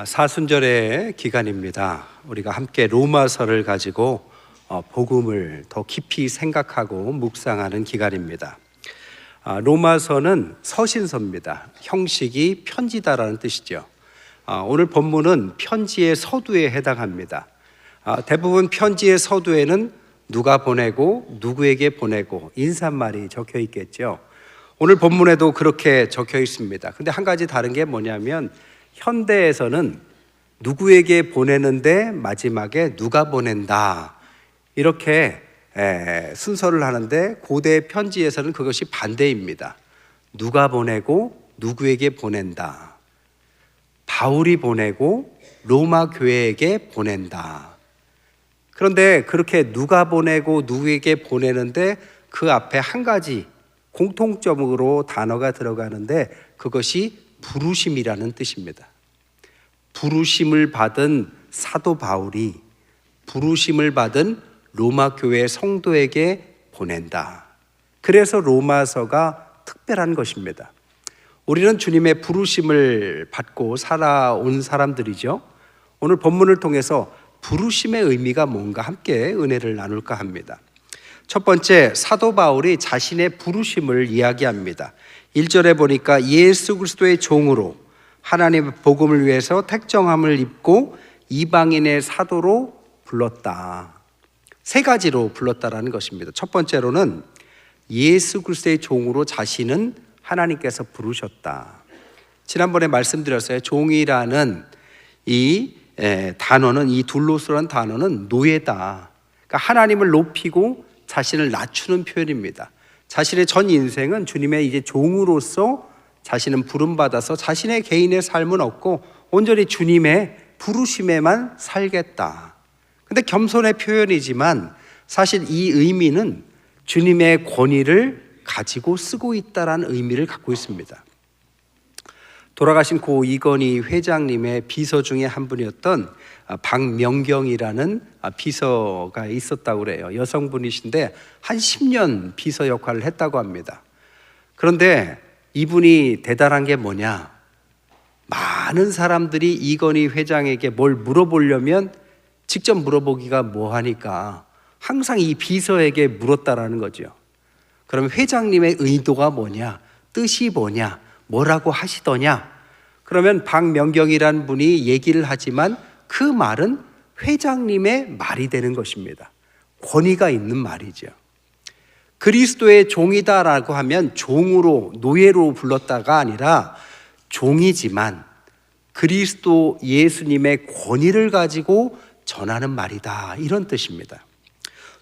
사순절의 기간입니다. 우리가 함께 로마서를 가지고 복음을 더 깊이 생각하고 묵상하는 기간입니다. 로마서는 서신서입니다. 형식이 편지다라는 뜻이죠. 오늘 본문은 편지의 서두에 해당합니다. 대부분 편지의 서두에는 누가 보내고 누구에게 보내고 인사말이 적혀 있겠죠. 오늘 본문에도 그렇게 적혀 있습니다. 근데 한 가지 다른 게 뭐냐면 현대에서는 누구에게 보내는데 마지막에 누가 보낸다 이렇게 순서를 하는데 고대 편지에서는 그것이 반대입니다. 누가 보내고 누구에게 보낸다. 바울이 보내고 로마 교회에게 보낸다. 그런데 그렇게 누가 보내고 누구에게 보내는데 그 앞에 한 가지 공통점으로 단어가 들어가는데 그것이 부르심이라는 뜻입니다. 부르심을 받은 사도 바울이 부르심을 받은 로마 교회 성도에게 보낸다. 그래서 로마서가 특별한 것입니다. 우리는 주님의 부르심을 받고 살아온 사람들이죠. 오늘 본문을 통해서 부르심의 의미가 뭔가 함께 은혜를 나눌까 합니다. 첫 번째, 사도 바울이 자신의 부르심을 이야기합니다. 1절에 보니까 예수 그리스도의 종으로 하나님의 복음을 위해서 택정함을 입고 이방인의 사도로 불렀다. 세 가지로 불렀다라는 것입니다. 첫 번째로는 예수 그리스도의 종으로 자신은 하나님께서 부르셨다. 지난번에 말씀드렸어요. 종이라는 이 단어는, 이 둘로스라는 단어는 노예다. 그러니까 하나님을 높이고 자신을 낮추는 표현입니다. 자신의 전 인생은 주님의 이제 종으로서 자신은 부름받아서 자신의 개인의 삶은 없고 온전히 주님의 부르심에만 살겠다. 근데 겸손의 표현이지만 사실 이 의미는 주님의 권위를 가지고 쓰고 있다라는 의미를 갖고 있습니다. 돌아가신 고 이건희 회장님의 비서 중에 한 분이었던 박명경이라는 비서가 있었다고 그래요. 여성분이신데 한 10년 비서 역할을 했다고 합니다. 그런데 이분이 대단한 게 뭐냐? 많은 사람들이 이건희 회장에게 뭘 물어보려면 직접 물어보기가 뭐하니까 항상 이 비서에게 물었다라는 거죠. 그럼 회장님의 의도가 뭐냐? 뜻이 뭐냐? 뭐라고 하시더냐? 그러면 박명경이라는 분이 얘기를 하지만 그 말은 회장님의 말이 되는 것입니다. 권위가 있는 말이죠. 그리스도의 종이다라고 하면 종으로, 노예로 불렀다가 아니라 종이지만 그리스도 예수님의 권위를 가지고 전하는 말이다. 이런 뜻입니다.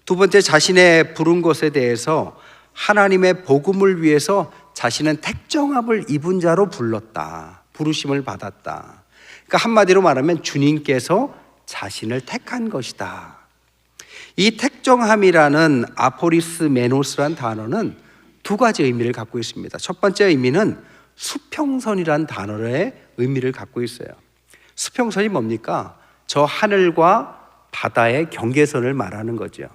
두 번째, 자신의 부른 것에 대해서 하나님의 복음을 위해서 자신은 택정함을 입은 자로 불렀다. 부르심을 받았다. 그러니까 한마디로 말하면 주님께서 자신을 택한 것이다. 이 택정함이라는 아포리스메노스란 단어는 두 가지 의미를 갖고 있습니다. 첫 번째 의미는 수평선이란 단어의 의미를 갖고 있어요. 수평선이 뭡니까? 저 하늘과 바다의 경계선을 말하는 거죠.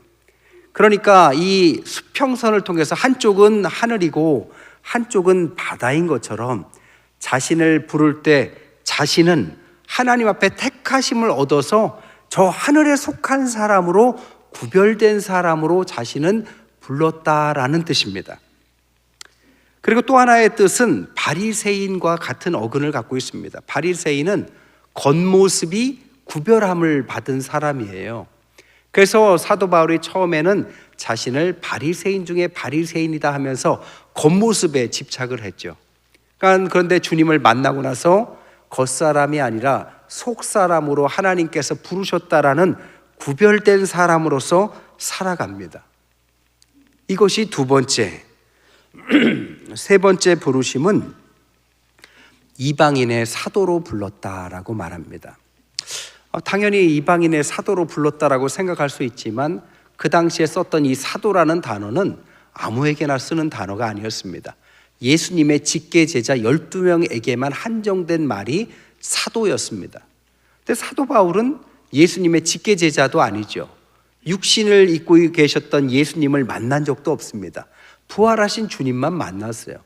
그러니까 이 수평선을 통해서 한쪽은 하늘이고 한쪽은 바다인 것처럼 자신을 부를 때 자신은 하나님 앞에 택하심을 얻어서 저 하늘에 속한 사람으로 구별된 사람으로 자신은 불렀다라는 뜻입니다. 그리고 또 하나의 뜻은 바리새인과 같은 어근을 갖고 있습니다. 바리새인은 겉모습이 구별함을 받은 사람이에요. 그래서 사도 바울이 처음에는 자신을 바리새인 중에 바리새인이다 하면서 겉모습에 집착을 했죠. 그런데 주님을 만나고 나서 겉사람이 아니라 속사람으로 하나님께서 부르셨다라는 구별된 사람으로서 살아갑니다. 이것이 두 번째. 세 번째 부르심은 이방인의 사도로 불렀다라고 말합니다. 당연히 이방인의 사도로 불렀다라고 생각할 수 있지만 그 당시에 썼던 이 사도라는 단어는 아무에게나 쓰는 단어가 아니었습니다. 예수님의 직계 제자 12명에게만 한정된 말이 사도였습니다. 근데 사도 바울은 예수님의 직계 제자도 아니죠. 육신을 입고 계셨던 예수님을 만난 적도 없습니다. 부활하신 주님만 만났어요.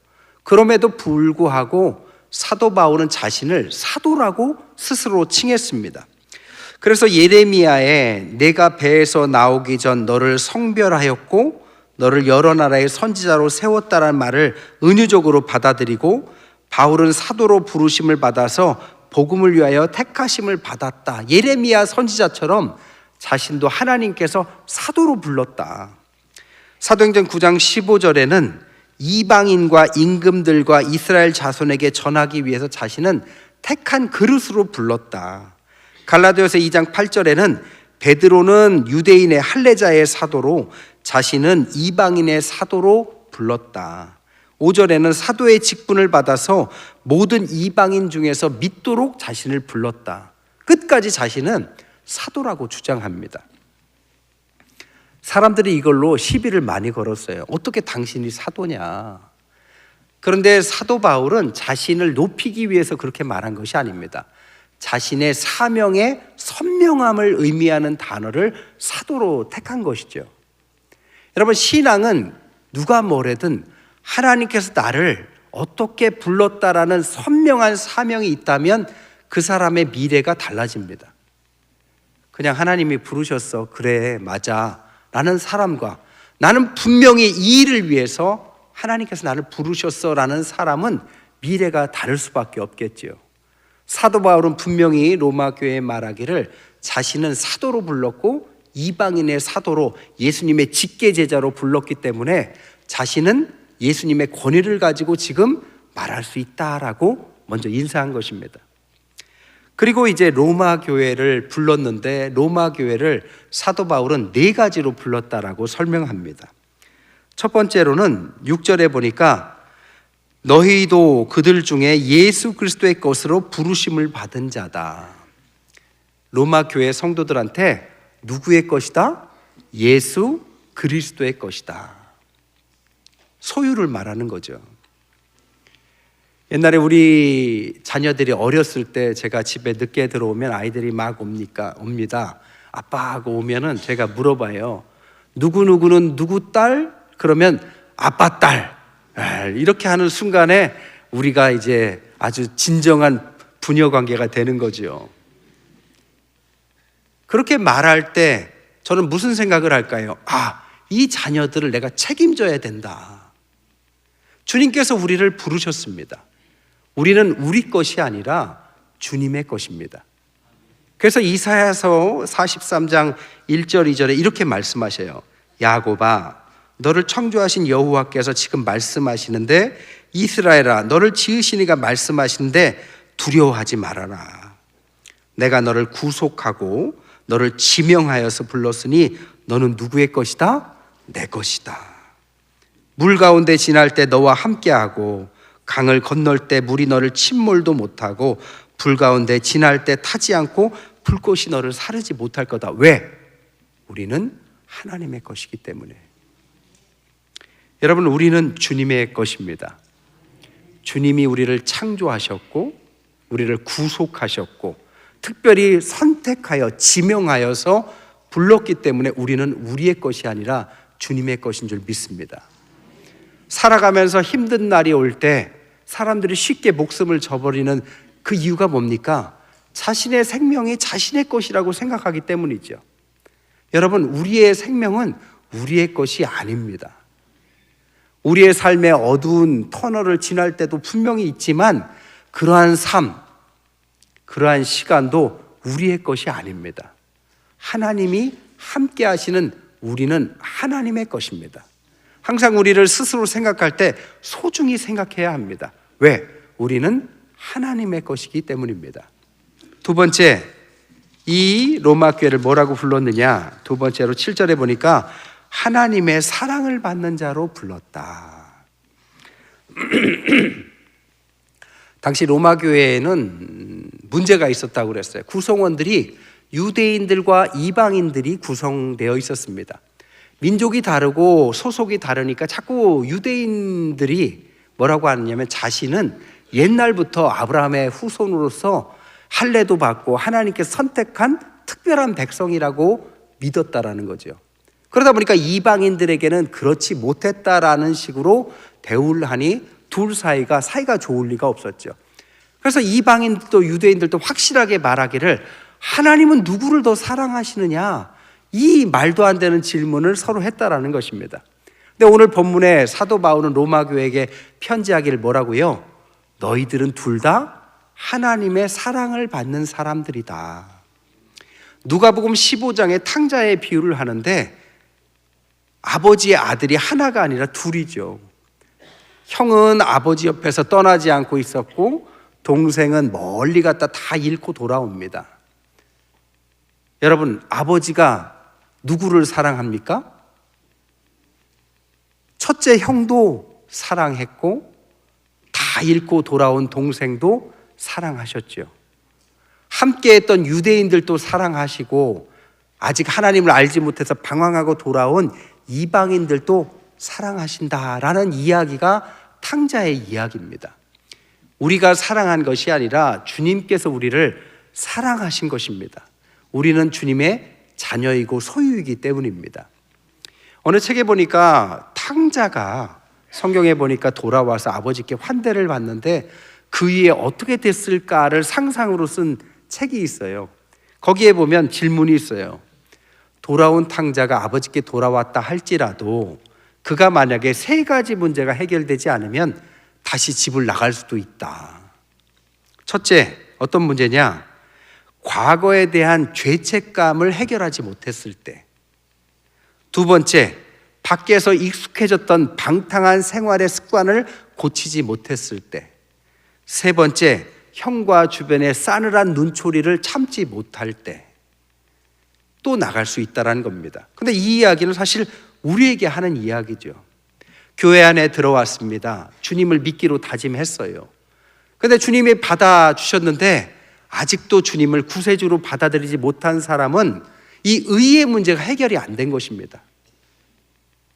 그럼에도 불구하고 사도 바울은 자신을 사도라고 스스로 칭했습니다. 그래서 예레미야에 내가 배에서 나오기 전 너를 성별하였고 너를 여러 나라의 선지자로 세웠다라는 말을 은유적으로 받아들이고 바울은 사도로 부르심을 받아서 복음을 위하여 택하심을 받았다. 예레미야 선지자처럼 자신도 하나님께서 사도로 불렀다. 사도행전 9장 15절에는 이방인과 임금들과 이스라엘 자손에게 전하기 위해서 자신은 택한 그릇으로 불렀다. 갈라디아서 2장 8절에는 베드로는 유대인의 할례자의 사도로 자신은 이방인의 사도로 불렀다. 5절에는 사도의 직분을 받아서 모든 이방인 중에서 믿도록 자신을 불렀다. 끝까지 자신은 사도라고 주장합니다. 사람들이 이걸로 시비를 많이 걸었어요. 어떻게 당신이 사도냐? 그런데 사도 바울은 자신을 높이기 위해서 그렇게 말한 것이 아닙니다. 자신의 사명의 선명함을 의미하는 단어를 사도로 택한 것이죠. 여러분, 신앙은 누가 뭐래든 하나님께서 나를 어떻게 불렀다라는 선명한 사명이 있다면 그 사람의 미래가 달라집니다. 그냥 하나님이 부르셨어, 그래, 맞아 라는 사람과 나는 분명히 이 일을 위해서 하나님께서 나를 부르셨어 라는 사람은 미래가 다를 수밖에 없겠죠. 사도 바울은 분명히 로마 교회에 말하기를 자신은 사도로 불렀고 이방인의 사도로 예수님의 직계 제자로 불렀기 때문에 자신은 예수님의 권위를 가지고 지금 말할 수 있다라고 먼저 인사한 것입니다. 그리고 이제 로마 교회를 불렀는데 로마 교회를 사도 바울은 4가지로 불렀다라고 설명합니다. 첫 번째로는 6절에 보니까 너희도 그들 중에 예수 그리스도의 것으로 부르심을 받은 자다. 로마 교회 성도들한테 누구의 것이다? 예수 그리스도의 것이다. 소유를 말하는 거죠. 옛날에 우리 자녀들이 어렸을 때 제가 집에 늦게 들어오면 아이들이 막 옵니다. 아빠하고 오면은 제가 물어봐요. 누구누구는 누구 딸? 그러면 아빠 딸. 이렇게 하는 순간에 우리가 이제 아주 진정한 부녀 관계가 되는 거죠. 그렇게 말할 때 저는 무슨 생각을 할까요? 이 자녀들을 내가 책임져야 된다. 주님께서 우리를 부르셨습니다. 우리는 우리 것이 아니라 주님의 것입니다. 그래서 이사야서 43장 1절 2절에 이렇게 말씀하셔요. 야곱아, 너를 창조하신 여호와께서 지금 말씀하시는데 이스라엘아, 너를 지으신 이가 말씀하시는데 두려워하지 말아라. 내가 너를 구속하고 너를 지명하여서 불렀으니 너는 누구의 것이다? 내 것이다. 물 가운데 지날 때 너와 함께하고 강을 건널 때 물이 너를 침몰도 못하고 불 가운데 지날 때 타지 않고 불꽃이 너를 사르지 못할 거다. 왜? 우리는 하나님의 것이기 때문에. 여러분, 우리는 주님의 것입니다. 주님이 우리를 창조하셨고 우리를 구속하셨고 특별히 선택하여 지명하여서 불렀기 때문에 우리는 우리의 것이 아니라 주님의 것인 줄 믿습니다. 살아가면서 힘든 날이 올 때 사람들이 쉽게 목숨을 저버리는 그 이유가 뭡니까? 자신의 생명이 자신의 것이라고 생각하기 때문이죠. 여러분, 우리의 생명은 우리의 것이 아닙니다. 우리의 삶의 어두운 터널을 지날 때도 분명히 있지만 그러한 삶, 그러한 시간도 우리의 것이 아닙니다. 하나님이 함께 하시는 우리는 하나님의 것입니다. 항상 우리를 스스로 생각할 때 소중히 생각해야 합니다. 왜? 우리는 하나님의 것이기 때문입니다. 두 번째, 이 로마 교회를 뭐라고 불렀느냐? 두 번째로 7절에 보니까 하나님의 사랑을 받는 자로 불렀다. 당시 로마 교회에는 문제가 있었다고 그랬어요. 구성원들이 유대인들과 이방인들이 구성되어 있었습니다. 민족이 다르고 소속이 다르니까 자꾸 유대인들이 뭐라고 하느냐면 자신은 옛날부터 아브라함의 후손으로서 할례도 받고 하나님께서 선택한 특별한 백성이라고 믿었다라는 거죠. 그러다 보니까 이방인들에게는 그렇지 못했다라는 식으로 대우를 하니 둘 사이가 좋을 리가 없었죠. 그래서 이방인들도 유대인들도 확실하게 말하기를 하나님은 누구를 더 사랑하시느냐, 이 말도 안 되는 질문을 서로 했다라는 것입니다. 근데 오늘 본문에 사도 바울은 로마 교회에게 편지하기를 뭐라고요? 너희들은 둘 다 하나님의 사랑을 받는 사람들이다. 누가복음 15장에 탕자의 비유를 하는데 아버지의 아들이 하나가 아니라 둘이죠. 형은 아버지 옆에서 떠나지 않고 있었고 동생은 멀리 갔다 다 잃고 돌아옵니다. 여러분, 아버지가 누구를 사랑합니까? 첫째 형도 사랑했고 다 잃고 돌아온 동생도 사랑하셨죠. 함께했던 유대인들도 사랑하시고 아직 하나님을 알지 못해서 방황하고 돌아온 이방인들도 사랑하신다라는 이야기가 탕자의 이야기입니다. 우리가 사랑한 것이 아니라 주님께서 우리를 사랑하신 것입니다. 우리는 주님의 자녀이고 소유이기 때문입니다. 어느 책에 보니까 탕자가 성경에 보니까 돌아와서 아버지께 환대를 받는데 그 위에 어떻게 됐을까를 상상으로 쓴 책이 있어요. 거기에 보면 질문이 있어요. 돌아온 탕자가 아버지께 돌아왔다 할지라도 그가 만약에 3가지 문제가 해결되지 않으면 다시 집을 나갈 수도 있다. 첫째, 어떤 문제냐? 과거에 대한 죄책감을 해결하지 못했을 때. 두 번째, 밖에서 익숙해졌던 방탕한 생활의 습관을 고치지 못했을 때. 세 번째, 형과 주변의 싸늘한 눈초리를 참지 못할 때 또 나갈 수 있다는 겁니다. 근데 이 이야기는 사실 우리에게 하는 이야기죠. 교회 안에 들어왔습니다. 주님을 믿기로 다짐했어요. 근데 주님이 받아주셨는데 아직도 주님을 구세주로 받아들이지 못한 사람은 이 의의 문제가 해결이 안 된 것입니다.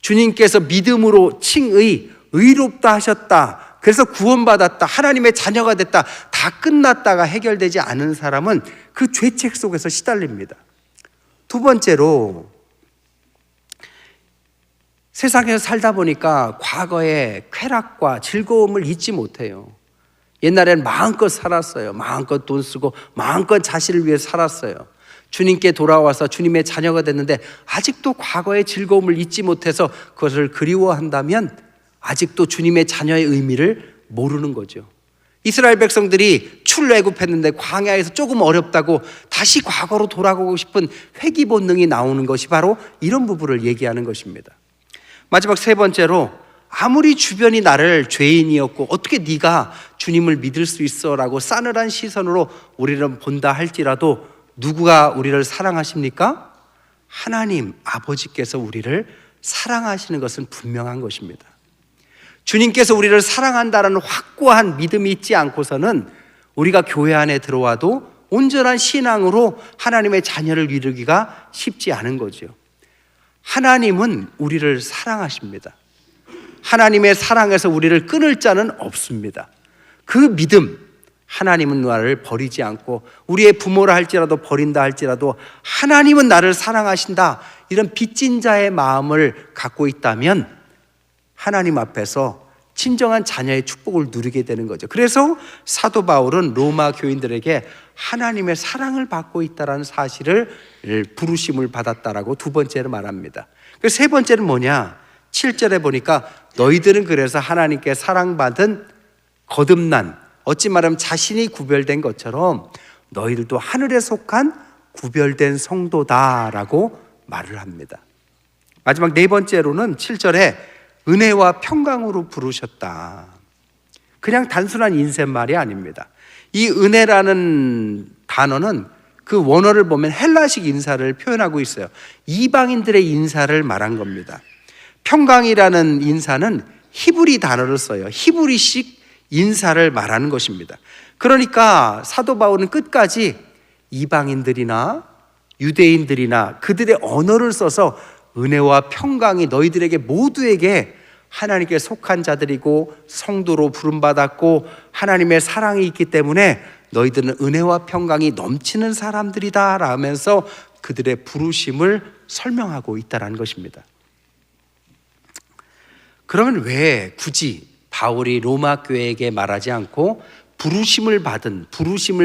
주님께서 믿음으로 칭의, 의롭다 하셨다, 그래서 구원받았다, 하나님의 자녀가 됐다, 다 끝났다가 해결되지 않은 사람은 그 죄책 속에서 시달립니다. 두 번째로, 세상에서 살다 보니까 과거의 쾌락과 즐거움을 잊지 못해요. 옛날에는 마음껏 살았어요. 마음껏 돈 쓰고 마음껏 자신을 위해 살았어요. 주님께 돌아와서 주님의 자녀가 됐는데 아직도 과거의 즐거움을 잊지 못해서 그것을 그리워한다면 아직도 주님의 자녀의 의미를 모르는 거죠. 이스라엘 백성들이 출애굽했는데 광야에서 조금 어렵다고 다시 과거로 돌아가고 싶은 회귀 본능이 나오는 것이 바로 이런 부분을 얘기하는 것입니다. 마지막 세 번째로, 아무리 주변이 나를 죄인이었고 어떻게 네가 주님을 믿을 수 있어 라고 싸늘한 시선으로 우리를 본다 할지라도 누구가 우리를 사랑하십니까? 하나님 아버지께서 우리를 사랑하시는 것은 분명한 것입니다. 주님께서 우리를 사랑한다는 확고한 믿음이 있지 않고서는 우리가 교회 안에 들어와도 온전한 신앙으로 하나님의 자녀를 이루기가 쉽지 않은 거죠. 하나님은 우리를 사랑하십니다. 하나님의 사랑에서 우리를 끊을 자는 없습니다. 그 믿음, 하나님은 나를 버리지 않고 우리의 부모라 할지라도 버린다 할지라도 하나님은 나를 사랑하신다, 이런 빚진 자의 마음을 갖고 있다면 하나님 앞에서 진정한 자녀의 축복을 누리게 되는 거죠. 그래서 사도 바울은 로마 교인들에게 하나님의 사랑을 받고 있다는 사실을 부르심을 받았다라고 두 번째로 말합니다. 그래서 세 번째는 뭐냐? 7절에 보니까 너희들은 그래서 하나님께 사랑받은 거듭난, 어찌 말하면 자신이 구별된 것처럼 너희들도 하늘에 속한 구별된 성도다라고 말을 합니다. 마지막 네 번째로는 7절에 은혜와 평강으로 부르셨다. 그냥 단순한 인사말이 아닙니다. 이 은혜라는 단어는 그 원어를 보면 헬라식 인사를 표현하고 있어요. 이방인들의 인사를 말한 겁니다. 평강이라는 인사는 히브리 단어를 써요. 히브리식 인사를 말하는 것입니다. 그러니까 사도 바울은 끝까지 이방인들이나 유대인들이나 그들의 언어를 써서 은혜와 평강이 너희들에게 모두에게 하나님께 속한 자들이고 성도로 부름받았고 하나님의 사랑이 있기 때문에 너희들은 은혜와 평강이 넘치는 사람들이다 라면서 그들의 부르심을 설명하고 있다는 것입니다. 그러면 왜 굳이 바울이 로마 교회에게 말하지 않고 부르심을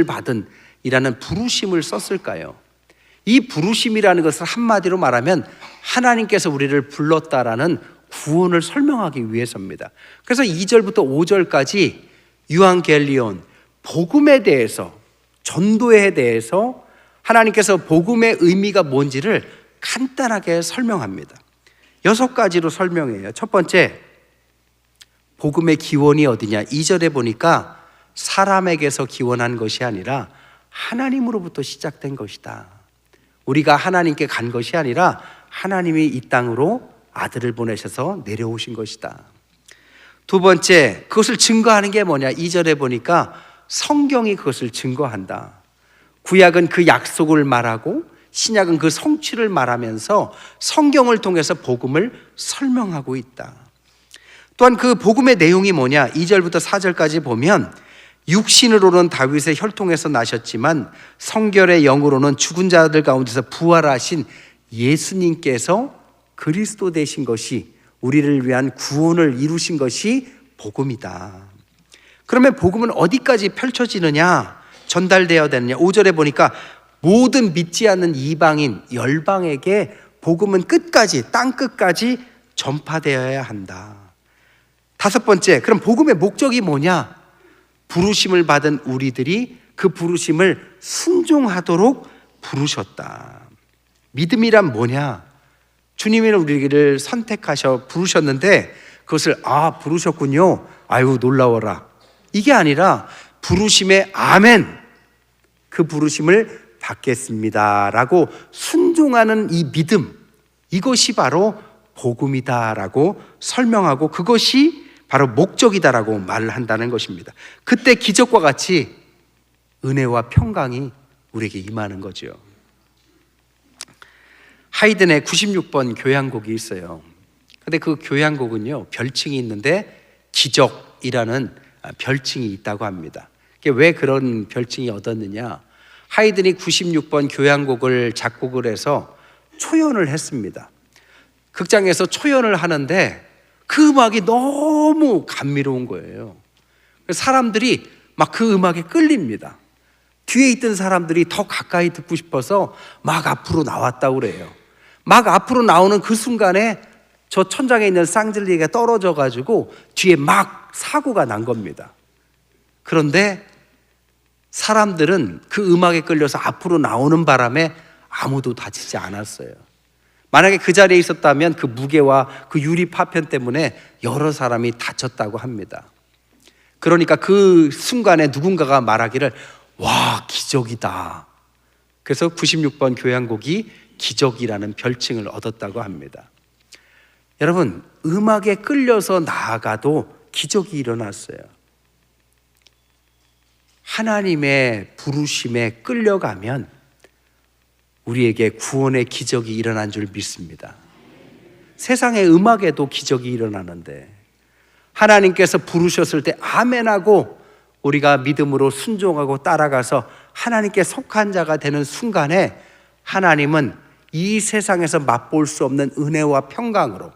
받은 이라는 부르심을 썼을까요? 이 부르심이라는 것을 한마디로 말하면 하나님께서 우리를 불렀다라는 구원을 설명하기 위해서입니다. 그래서 2절부터 5절까지 유앙겔리온, 복음에 대해서, 전도에 대해서 하나님께서 복음의 의미가 뭔지를 간단하게 설명합니다. 6가지로 설명해요. 첫 번째, 복음의 기원이 어디냐? 2절에 보니까 사람에게서 기원한 것이 아니라 하나님으로부터 시작된 것이다. 우리가 하나님께 간 것이 아니라 하나님이 이 땅으로 아들을 보내셔서 내려오신 것이다. 두 번째, 그것을 증거하는 게 뭐냐? 2절에 보니까 성경이 그것을 증거한다. 구약은 그 약속을 말하고 신약은 그 성취를 말하면서 성경을 통해서 복음을 설명하고 있다. 또한 그 복음의 내용이 뭐냐? 2절부터 4절까지 보면 육신으로는 다윗의 혈통에서 나셨지만 성결의 영으로는 죽은 자들 가운데서 부활하신 예수님께서 그리스도 되신 것이, 우리를 위한 구원을 이루신 것이 복음이다. 그러면 복음은 어디까지 펼쳐지느냐, 전달되어야 되느냐? 5절에 보니까 모든 믿지 않는 이방인, 열방에게 복음은 끝까지, 땅 끝까지 전파되어야 한다. 다섯 번째, 그럼 복음의 목적이 뭐냐? 부르심을 받은 우리들이 그 부르심을 순종하도록 부르셨다. 믿음이란 뭐냐? 주님이 우리를 선택하셔 부르셨는데 그것을 부르셨군요, 아유 놀라워라, 이게 아니라 부르심에 아멘, 그 부르심을 받겠습니다 라고 순종하는 이 믿음, 이것이 바로 복음이다라고 설명하고 그것이 바로 목적이다라고 말을 한다는 것입니다. 그때 기적과 같이 은혜와 평강이 우리에게 임하는 거죠. 하이든의 96번 교향곡이 있어요. 근데 그 교향곡은요, 별칭이 있는데 기적이라는 별칭이 있다고 합니다. 왜 그런 별칭이 얻었느냐? 하이든이 96번 교향곡을 작곡을 해서 초연을 했습니다. 극장에서 초연을 하는데 그 음악이 너무 감미로운 거예요. 사람들이 막 그 음악에 끌립니다. 뒤에 있던 사람들이 더 가까이 듣고 싶어서 막 앞으로 나왔다고 그래요. 막 앞으로 나오는 그 순간에 저 천장에 있는 쌍질리가 떨어져 가지고 뒤에 막 사고가 난 겁니다. 그런데 사람들은 그 음악에 끌려서 앞으로 나오는 바람에 아무도 다치지 않았어요. 만약에 그 자리에 있었다면 그 무게와 그 유리 파편 때문에 여러 사람이 다쳤다고 합니다. 그러니까 그 순간에 누군가가 말하기를 와, 기적이다. 그래서 96번 교향곡이 기적이라는 별칭을 얻었다고 합니다. 여러분, 음악에 끌려서 나아가도 기적이 일어났어요. 하나님의 부르심에 끌려가면 우리에게 구원의 기적이 일어난 줄 믿습니다. 세상의 음악에도 기적이 일어나는데 하나님께서 부르셨을 때 아멘하고 우리가 믿음으로 순종하고 따라가서 하나님께 속한 자가 되는 순간에 하나님은 이 세상에서 맛볼 수 없는 은혜와 평강으로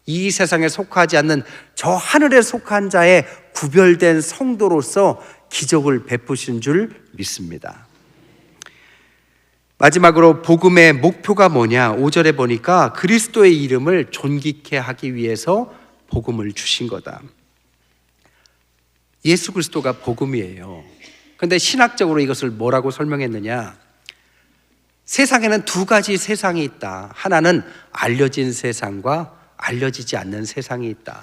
이 세상에 속하지 않는 저 하늘에 속한 자의 구별된 성도로서 기적을 베푸신 줄 믿습니다. 마지막으로 복음의 목표가 뭐냐? 5절에 보니까 그리스도의 이름을 존귀케 하기 위해서 복음을 주신 거다. 예수 그리스도가 복음이에요. 그런데 신학적으로 이것을 뭐라고 설명했느냐? 세상에는 두 가지 세상이 있다. 하나는 알려진 세상과 알려지지 않는 세상이 있다.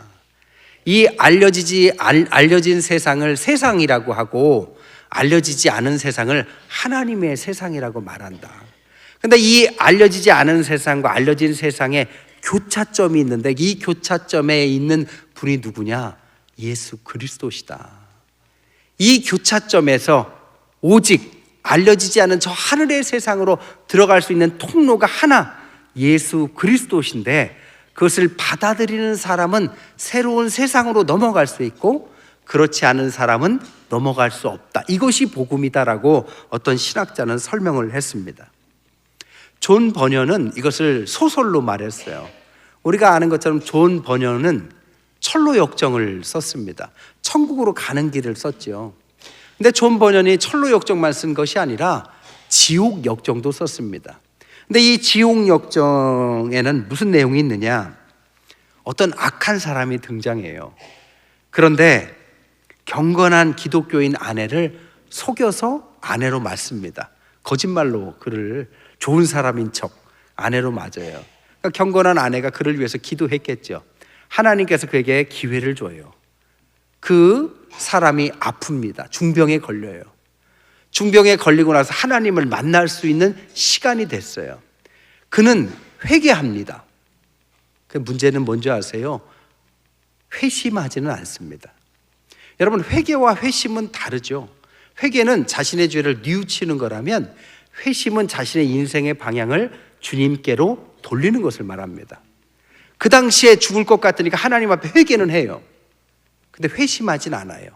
이 알려진 세상을 세상이라고 하고 알려지지 않은 세상을 하나님의 세상이라고 말한다. 그런데 이 알려지지 않은 세상과 알려진 세상에 교차점이 있는데 이 교차점에 있는 분이 누구냐? 예수 그리스도시다. 이 교차점에서 오직 알려지지 않은 저 하늘의 세상으로 들어갈 수 있는 통로가 하나, 예수 그리스도신데 그것을 받아들이는 사람은 새로운 세상으로 넘어갈 수 있고 그렇지 않은 사람은 넘어갈 수 없다. 이것이 복음이다라고 어떤 신학자는 설명을 했습니다. 존 버녀는 이것을 소설로 말했어요. 우리가 아는 것처럼 존 버녀는 철로 역정을 썼습니다. 천국으로 가는 길을 썼죠. 근데 존 버년이 철로 역정만 쓴 것이 아니라 지옥 역정도 썼습니다. 근데 이 지옥 역정에는 무슨 내용이 있느냐? 어떤 악한 사람이 등장해요. 그런데 경건한 기독교인 아내를 속여서 아내로 맞습니다. 거짓말로 그를 좋은 사람인 척 아내로 맞아요. 그러니까 경건한 아내가 그를 위해서 기도했겠죠. 하나님께서 그에게 기회를 줘요. 그 사람이 아픕니다. 중병에 걸려요. 중병에 걸리고 나서 하나님을 만날 수 있는 시간이 됐어요. 그는 회개합니다. 그 문제는 뭔지 아세요? 회심하지는 않습니다. 여러분, 회개와 회심은 다르죠. 회개는 자신의 죄를 뉘우치는 거라면 회심은 자신의 인생의 방향을 주님께로 돌리는 것을 말합니다. 그 당시에 죽을 것 같으니까 하나님 앞에 회개는 해요. 근데 회심하진 않아요.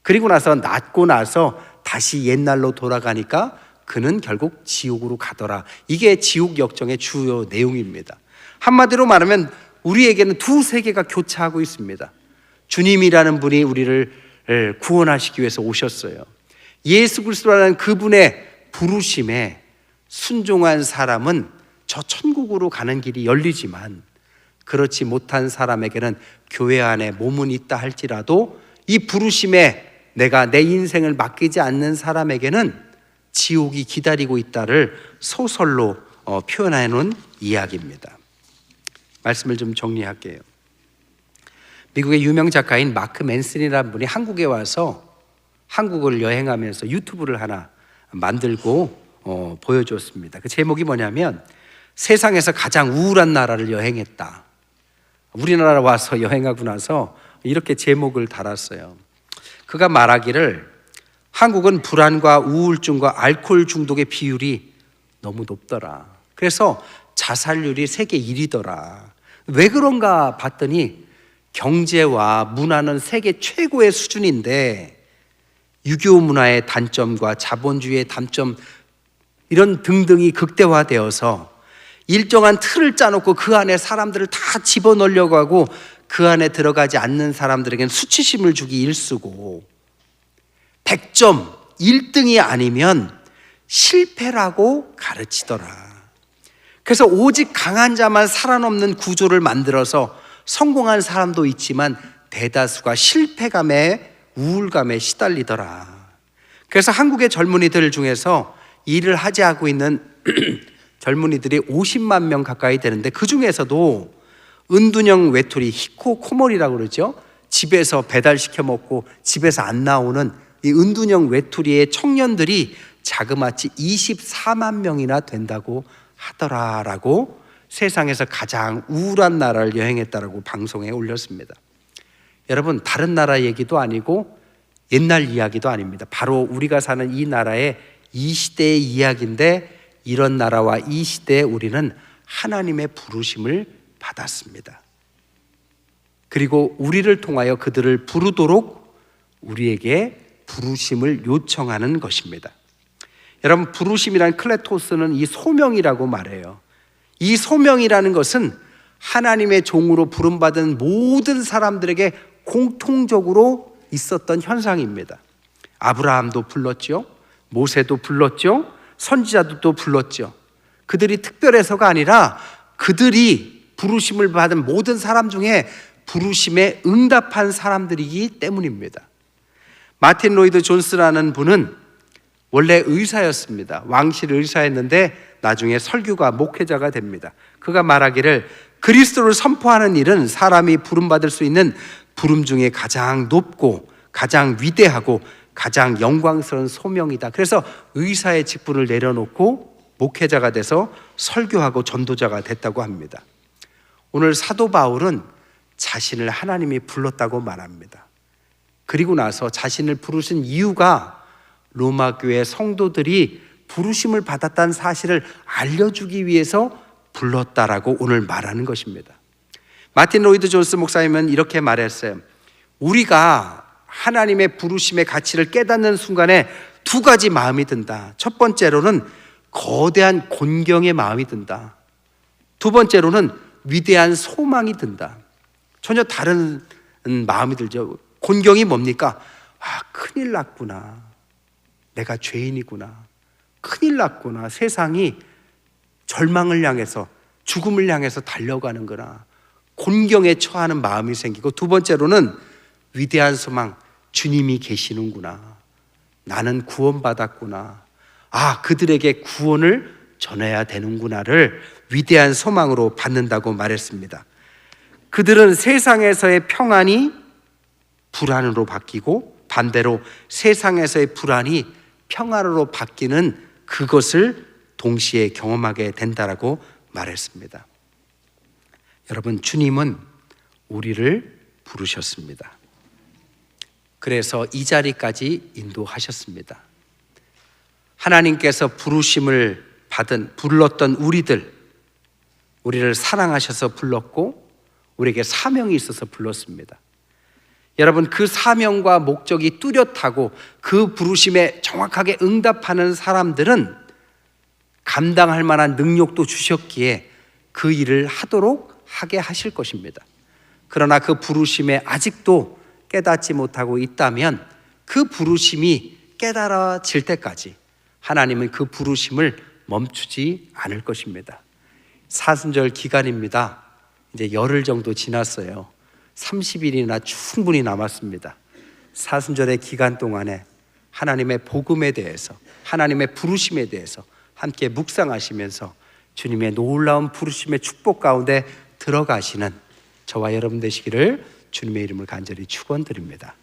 그리고 나서 낫고 나서 다시 옛날로 돌아가니까 그는 결국 지옥으로 가더라. 이게 지옥 역정의 주요 내용입니다. 한마디로 말하면 우리에게는 두 세계가 교차하고 있습니다. 주님이라는 분이 우리를 구원하시기 위해서 오셨어요. 예수 그리스도라는 그분의 부르심에 순종한 사람은 저 천국으로 가는 길이 열리지만, 그렇지 못한 사람에게는 교회 안에 몸은 있다 할지라도 이 부르심에 내가 내 인생을 맡기지 않는 사람에게는 지옥이 기다리고 있다를 소설로 표현해 놓은 이야기입니다. 말씀을 좀 정리할게요. 미국의 유명 작가인 마크 맨슨이라는 분이 한국에 와서 한국을 여행하면서 유튜브를 하나 만들고 보여줬습니다. 그 제목이 뭐냐면 세상에서 가장 우울한 나라를 여행했다. 우리나라 와서 여행하고 나서 이렇게 제목을 달았어요. 그가 말하기를 한국은 불안과 우울증과 알코올 중독의 비율이 너무 높더라. 그래서 자살률이 세계 1위더라. 왜 그런가 봤더니 경제와 문화는 세계 최고의 수준인데 유교 문화의 단점과 자본주의의 단점 이런 등등이 극대화되어서 일정한 틀을 짜놓고 그 안에 사람들을 다 집어넣으려고 하고 그 안에 들어가지 않는 사람들에게는 수치심을 주기 일쑤고 100점 1등이 아니면 실패라고 가르치더라. 그래서 오직 강한 자만 살아남는 구조를 만들어서 성공한 사람도 있지만 대다수가 실패감에 우울감에 시달리더라. 그래서 한국의 젊은이들 중에서 일을 하지 않고 있는 젊은이들이 50만 명 가까이 되는데 그 중에서도 은둔형 외톨이 히코코모리라고 그러죠. 집에서 배달시켜 먹고 집에서 안 나오는 이 은둔형 외톨이의 청년들이 자그마치 24만 명이나 된다고 하더라라고 세상에서 가장 우울한 나라를 여행했다라고 방송에 올렸습니다. 여러분, 다른 나라 얘기도 아니고 옛날 이야기도 아닙니다. 바로 우리가 사는 이 나라의 이 시대의 이야기인데 이런 나라와 이 시대에 우리는 하나님의 부르심을 받았습니다. 그리고 우리를 통하여 그들을 부르도록 우리에게 부르심을 요청하는 것입니다. 여러분, 부르심이란 클레토스는 이 소명이라고 말해요. 이 소명이라는 것은 하나님의 종으로 부름받은 모든 사람들에게 공통적으로 있었던 현상입니다. 아브라함도 불렀죠. 모세도 불렀죠. 선지자들도 불렀죠. 그들이 특별해서가 아니라 그들이 부르심을 받은 모든 사람 중에 부르심에 응답한 사람들이기 때문입니다. 마틴 로이드 존스라는 분은 원래 의사였습니다. 왕실 의사였는데 나중에 설교가 목회자가 됩니다. 그가 말하기를 그리스도를 선포하는 일은 사람이 부름받을 수 있는 부름 중에 가장 높고 가장 위대하고 가장 영광스러운 소명이다. 그래서 의사의 직분을 내려놓고 목회자가 돼서 설교하고 전도자가 됐다고 합니다. 오늘 사도 바울은 자신을 하나님이 불렀다고 말합니다. 그리고 나서 자신을 부르신 이유가 로마 교회 성도들이 부르심을 받았다는 사실을 알려주기 위해서 불렀다라고 오늘 말하는 것입니다. 마틴 로이드 존스 목사님은 이렇게 말했어요. 우리가 하나님의 부르심의 가치를 깨닫는 순간에 두 가지 마음이 든다. 첫 번째로는 거대한 곤경의 마음이 든다. 두 번째로는 위대한 소망이 든다. 전혀 다른 마음이 들죠. 곤경이 뭡니까? 큰일 났구나. 내가 죄인이구나. 큰일 났구나. 세상이 절망을 향해서, 죽음을 향해서 달려가는구나. 곤경에 처하는 마음이 생기고, 두 번째로는 위대한 소망, 주님이 계시는구나. 나는 구원받았구나. 그들에게 구원을 전해야 되는구나를 위대한 소망으로 받는다고 말했습니다. 그들은 세상에서의 평안이 불안으로 바뀌고, 반대로 세상에서의 불안이 평안으로 바뀌는 그것을 동시에 경험하게 된다라고 말했습니다. 여러분, 주님은 우리를 부르셨습니다. 그래서 이 자리까지 인도하셨습니다. 하나님께서 부르심을 불렀던 우리를 사랑하셔서 불렀고, 우리에게 사명이 있어서 불렀습니다. 여러분, 그 사명과 목적이 뚜렷하고 그 부르심에 정확하게 응답하는 사람들은 감당할 만한 능력도 주셨기에 그 일을 하게 하실 것입니다. 그러나 그 부르심에 아직도 깨닫지 못하고 있다면 그 부르심이 깨달아질 때까지 하나님은 그 부르심을 멈추지 않을 것입니다. 사순절 기간입니다. 이제 열흘 정도 지났어요. 30일이나 충분히 남았습니다. 사순절의 기간 동안에 하나님의 복음에 대해서, 하나님의 부르심에 대해서 함께 묵상하시면서 주님의 놀라운 부르심의 축복 가운데 들어가시는 저와 여러분 되시기를 주님의 이름을 간절히 축원드립니다.